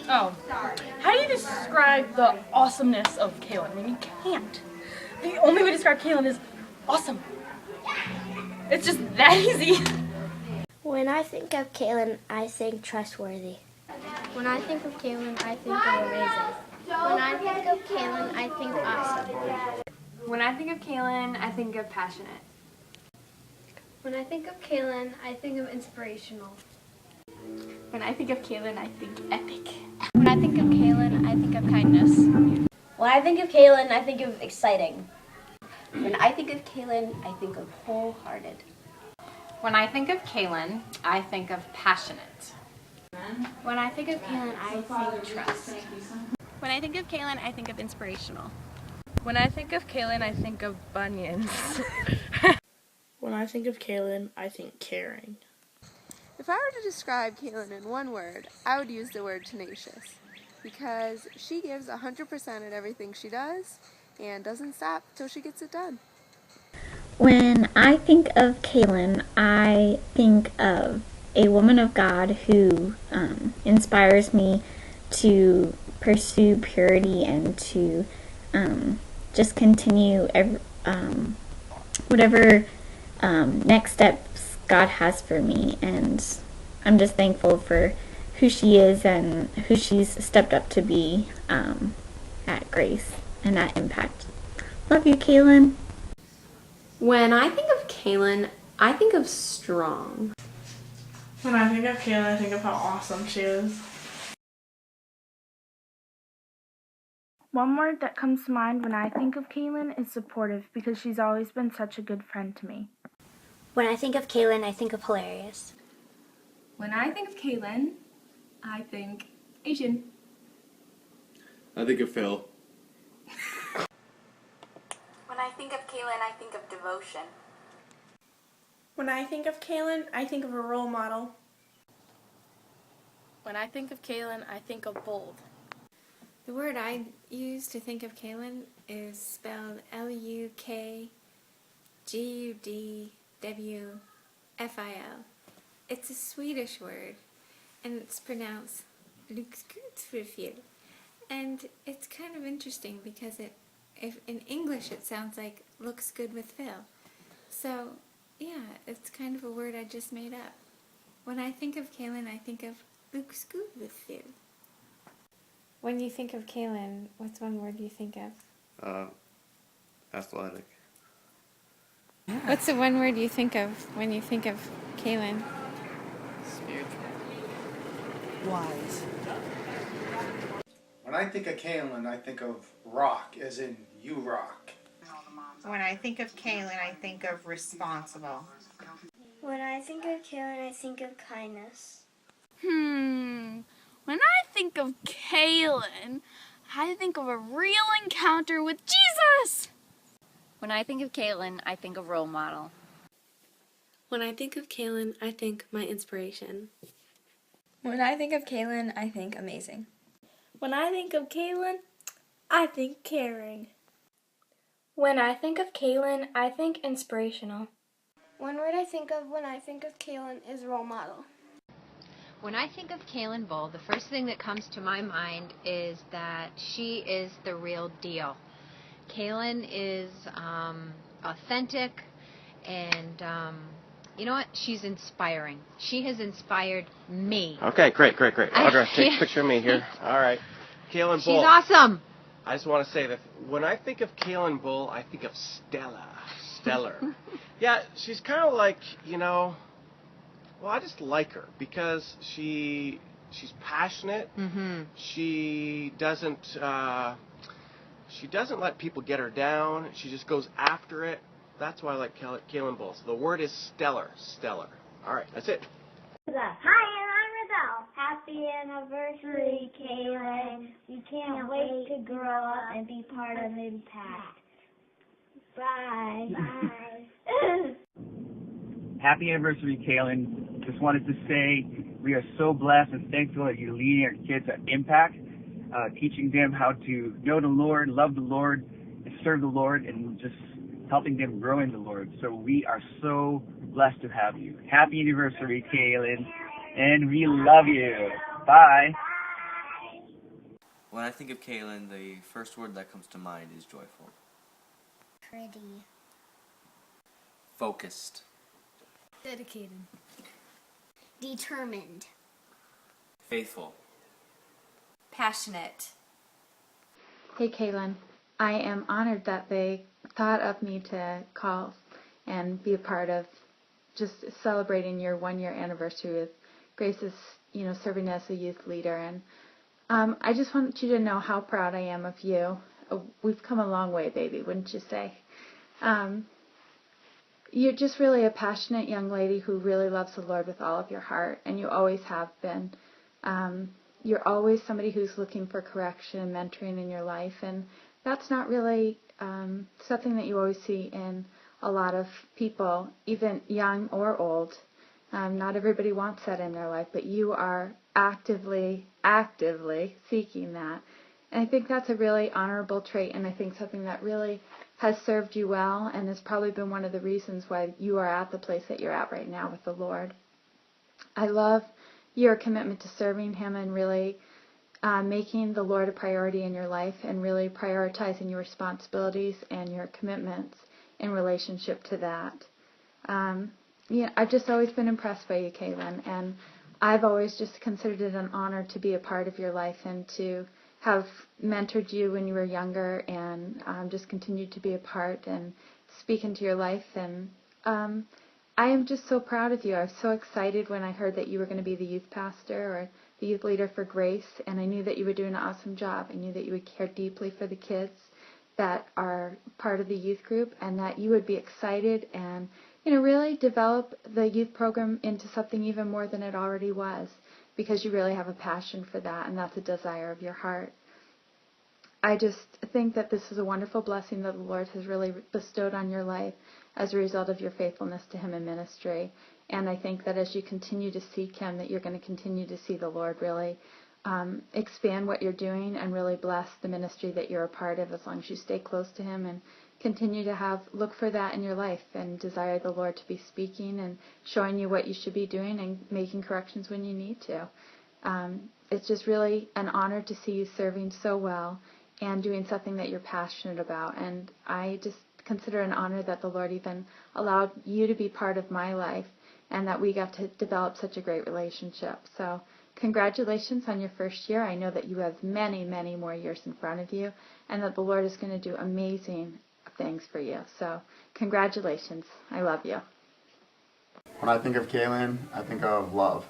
Oh, how do you describe the awesomeness of Kaylin? I mean, you can't. The only way to describe Kaylin is awesome. It's just that easy. When I think of Kaylin, I think trustworthy. When I think of Kaylin, I think of amazing. When I think of Kaylin, I think awesome. When I think of Kaylin, I think of passionate. When I think of Kaylin, I think of inspirational. When I think of Kaylin, I think epic. When I think of Kaylin, I think of kindness. When I think of Kaylin, I think of exciting. When I think of Kaylin, I think of wholehearted. When I think of Kaylin, I think of passionate. When I think of Kaylin, I think trust. When I think of Kaylin, I think of inspirational. When I think of Kaylin, I think of bunions. When I think of Kaylin, I think caring. If I were to describe Kaylin in one word, I would use the word tenacious, because she gives 100% at everything she does and doesn't stop till she gets it done. When I think of Kaylin, I think of a woman of God who inspires me to pursue purity and to just continue whatever next steps God has for me. And I'm just thankful for who she is and who she's stepped up to be at Grace and at Impact. Love you, Kaylin. When I think of Kaylin, I think of strong. When I think of Kaylin, I think of how awesome she is. One word that comes to mind when I think of Kaylin is supportive, because she's always been such a good friend to me. When I think of Kaylin, I think of hilarious. When I think of Kaylin, I think Asian. I think of Phil. When I think of Kaylin, I think of devotion. When I think of Kaylin, I think of a role model. When I think of Kaylin, I think of bold. The word I use to think of Kaylin is spelled Lukgudwfil. It's a Swedish word, and it's pronounced Luxgudfil. And it's kind of interesting because if in English it sounds like looks good with Phil. So, yeah, it's kind of a word I just made up. When I think of Kaylin, I think of looks good with Phil. When you think of Kaylin, what's one word you think of? Athletic. What's the one word you think of when you think of Kaylin? Spiritual. Wise. When I think of Kaylin, I think of rock, as in you rock. When I think of Kaylin, I think of responsible. When I think of Kaylin, I think of kindness. When I think of Kaylin, I think of a real encounter with Jesus. When I think of Kaylin, I think of role model. When I think of Kaylin, I think my inspiration. When I think of Kaylin, I think amazing. When I think of Kaylin, I think caring. When I think of Kaylin, I think inspirational. One word I think of when I think of Kaylin is role model. When I think of Kaylin Bull, the first thing that comes to my mind is that she is the real deal. Kaylin is authentic, and you know what? She's inspiring. She has inspired me. Okay, great. Audra, take a picture of me here. All right. Kaylin Bull. She's awesome. I just want to say that when I think of Kaylin Bull, I think of stellar. Yeah, she's kind of like, well, I just like her because she's passionate. Mm-hmm. She doesn't let people get her down. She just goes after it. That's why I like Kaylin Bull. So the word is stellar. All right, that's it. Hi, and I'm Rizal. Happy anniversary, Kaylin. We can't wait to grow up and be part of Impact. Bye. Happy anniversary, Kaylin. Just wanted to say we are so blessed and thankful that you're leading our kids at Impact, teaching them how to know the Lord, love the Lord, and serve the Lord, and just helping them grow in the Lord. So we are so blessed to have you. Happy anniversary, Kaylin, and we love you. Bye. When I think of Kaylin, the first word that comes to mind is joyful. Pretty. Focused. Dedicated. Determined. Faithful. Passionate. Hey Kaylin, I am honored that they thought of me to call and be a part of just celebrating your 1-year anniversary with Grace's, serving as a youth leader. And I just want you to know how proud I am of you. We've come a long way, baby, wouldn't you say? You're just really a passionate young lady who really loves the Lord with all of your heart, and you always have been. You're always somebody who's looking for correction and mentoring in your life, and that's not really something that you always see in a lot of people, even young or old. Not everybody wants that in their life, but you are actively seeking that. And I think that's a really honorable trait, and I think something that really has served you well and has probably been one of the reasons why you are at the place that you're at right now with the Lord. I love your commitment to serving Him and really making the Lord a priority in your life and really prioritizing your responsibilities and your commitments in relationship to that. I've just always been impressed by you, Kaylin, and I've always just considered it an honor to be a part of your life and to have mentored you when you were younger and just continued to be a part and speak into your life. And I am just so proud of you. I was so excited when I heard that you were going to be the youth pastor or the youth leader for Grace, and I knew that you were doing an awesome job. I knew that you would care deeply for the kids that are part of the youth group and that you would be excited and really develop the youth program into something even more than it already was, because you really have a passion for that, and that's a desire of your heart. I just think that this is a wonderful blessing that the Lord has really bestowed on your life as a result of your faithfulness to Him in ministry. And I think that as you continue to seek Him, that you're going to continue to see the Lord really expand what you're doing and really bless the ministry that you're a part of, as long as you stay close to Him and continue to look for that in your life and desire the Lord to be speaking and showing you what you should be doing and making corrections when you need to. It's just really an honor to see you serving so well and doing something that you're passionate about. And I just consider it an honor that the Lord even allowed you to be part of my life and that we got to develop such a great relationship. So congratulations on your first year. I know that you have many, many more years in front of you and that the Lord is going to do amazing things for you. So congratulations. I love you. When I think of Kaylin, I think of love.